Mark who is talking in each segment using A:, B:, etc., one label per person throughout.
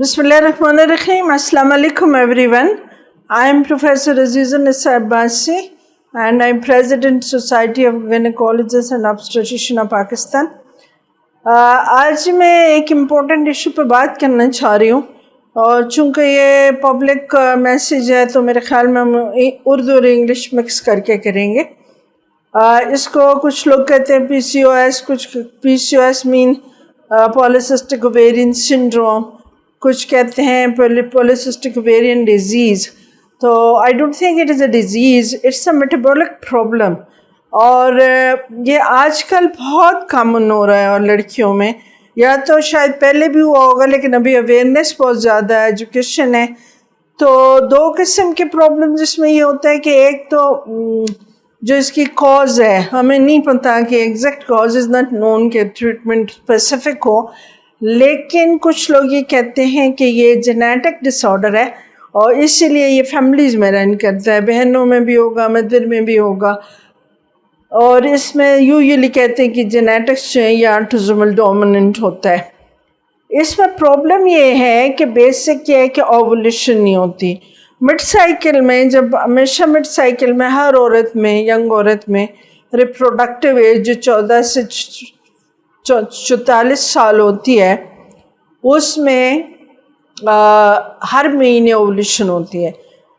A: Bismillahirrahmanirrahim. Assalamu alaikum everyone. I am Professor Azizun Nisa Abbasi and I am President Society of Gynecologists and Obstetricians of Pakistan. आज मैं एक important issue पे बात करना चाह रही हूँ और चूँकि ये पब्लिक मैसेज है तो मेरे ख़्याल में हम उर्दू और इंग्लिश मिक्स करके करेंगे. इसको कुछ लोग कहते हैं PCOS, कुछ PCOS mean polycystic ovarian syndrome, कुछ कहते हैं पॉलीसिस्टिक ओवेरियन डिजीज़. तो I don't think it is a disease, it's a metabolic problem. और ये आजकल बहुत कॉमन हो रहा है और लड़कियों में, या तो शायद पहले भी हुआ होगा लेकिन अभी अवेयरनेस बहुत ज़्यादा है, एजुकेशन है. तो दो किस्म के प्रॉब्लम्स इसमें ये होता है कि एक तो जो इसकी कॉज है हमें नहीं पता कि exact cause is not known कि ट्रीटमेंट स्पेसिफिक हो, लेकिन कुछ लोग ये कहते हैं कि ये जेनेटिक डिसऑर्डर है और इसीलिए ये फैमिलीज़ में रन करता है, बहनों में भी होगा, मदर में भी होगा. और इसमें यूजुअली कहते हैं कि जेनेटिक्स जो है या ऑटोसोमल डोमिनेंट होता है. इसमें प्रॉब्लम ये है कि बेसिक ये है कि ओवुलेशन नहीं होती. मिड साइकिल में, जब हमेशा मिड साइकिल में हर औरत में, यंग औरत में रिप्रोडक्टिव एज जो 14 से 44 साल होती है, उसमें हर महीने ओवुलेशन होती है.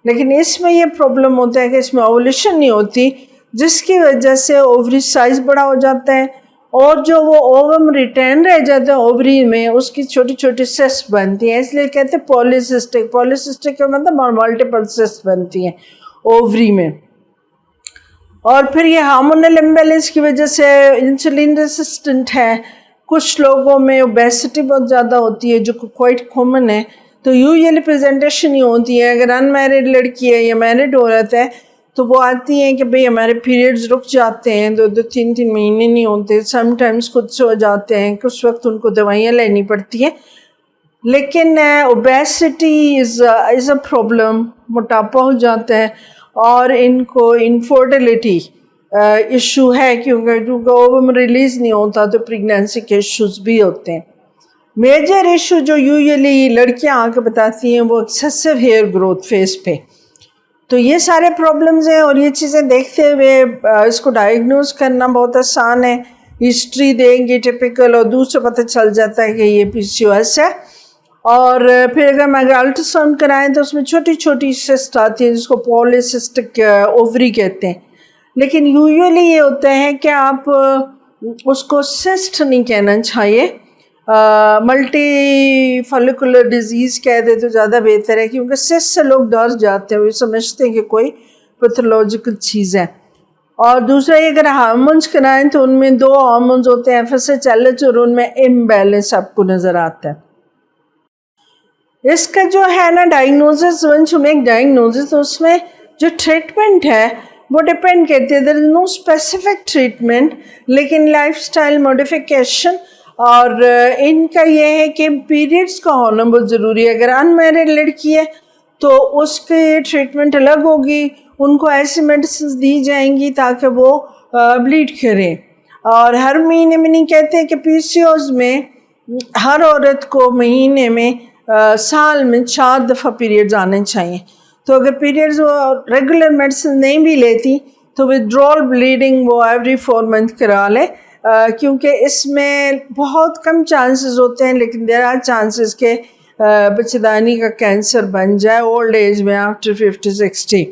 A: लेकिन इसमें ये प्रॉब्लम होता है कि इसमें ओवुलेशन नहीं होती, जिसकी वजह से ओवरी साइज़ बड़ा हो जाता है और जो वो ओवम रिटेन रह जाता है ओवरी में, उसकी छोटी छोटी सिस्ट बनती हैं. इसलिए कहते हैं पॉलीसिस्टिक. पॉलीसिस्टिक का मतलब मल्टीपल सिस्ट बनती हैं ओवरी में. और फिर ये हार्मोनल इम्बैलेंस की वजह से इंसुलिन रेसिस्टेंट है. कुछ लोगों में ओबेसिटी बहुत ज़्यादा होती है जो क्वाइट कॉमन है. तो यूजुअली प्रेजेंटेशन ही होती है, अगर अनमैरिड लड़की है या मैरिड औरत है तो वो आती हैं कि भाई हमारे पीरियड्स रुक जाते हैं, 2-3 महीने नहीं होते, समटाइम्स खुद से हो जाते हैं, कुछ वक्त उनको दवाइयाँ लेनी पड़ती हैं. लेकिन ओबेसिटी इज़ अ प्रॉब्लम, मोटापा हो जाता है और इनको इनफर्टिलिटी इशू है क्योंकि ओवम रिलीज़ नहीं होता तो प्रेगनेंसी के इश्यूज भी होते हैं. मेजर इशू जो यूजुअली लड़कियां आके बताती हैं वो एक्सेसिव हेयर ग्रोथ फेस पे. तो ये सारे प्रॉब्लम्स हैं और ये चीज़ें देखते हुए इसको डायग्नोज करना बहुत आसान है. हिस्ट्री देंगे टिपिकल और दूर से पता चल जाता है कि ये PCOS है. और फिर अगर मैं अल्ट्रासाउंड कराएं तो उसमें छोटी छोटी सिस्ट आती है जिसको पॉलीसिस्टिक ओवरी कहते हैं. लेकिन यूजुअली ये होता है कि आप उसको सिस्ट नहीं कहना चाहिए, मल्टी फॉलिकुलर डिजीज़ कह दे तो ज़्यादा बेहतर है, क्योंकि सिस्ट से लोग डर जाते हैं, वो समझते हैं कि कोई पैथोलॉजिकल चीज़ है. और दूसरा ये अगर हार्मोन्स कराएं तो उनमें 2 हार्मोन्स होते हैं, FSH LH, और उनमें इम्बैलेंस आपको नज़र आता है. इसका जो है ना diagnosis, once you make diagnosis तो उसमें जो ट्रीटमेंट है वो डिपेंड करती है. There is no specific treatment, लेकिन लाइफस्टाइल मॉडिफिकेशन और इनका ये है कि पीरियड्स का होना बहुत ज़रूरी है. अगर अनमैरिड लड़की है तो उसके ट्रीटमेंट अलग होगी, उनको ऐसी मेडिसिन दी जाएंगी ताकि वो ब्लीड करें. और हर महीने में नहीं कहते हैं कि PCOS में हर औरत को महीने में साल में 4 दफ़ा पीरियड्स आने चाहिए. तो अगर पीरियड्स वो रेगुलर मेडिसिन नहीं भी लेती तो विड्रॉल ब्लीडिंग वो एवरी 4 मंथ करा ले, क्योंकि इसमें बहुत कम चांसेस होते हैं, लेकिन देयर आर चांसेस के बच्चेदानी का कैंसर बन जाए ओल्ड एज में आफ्टर 50-60.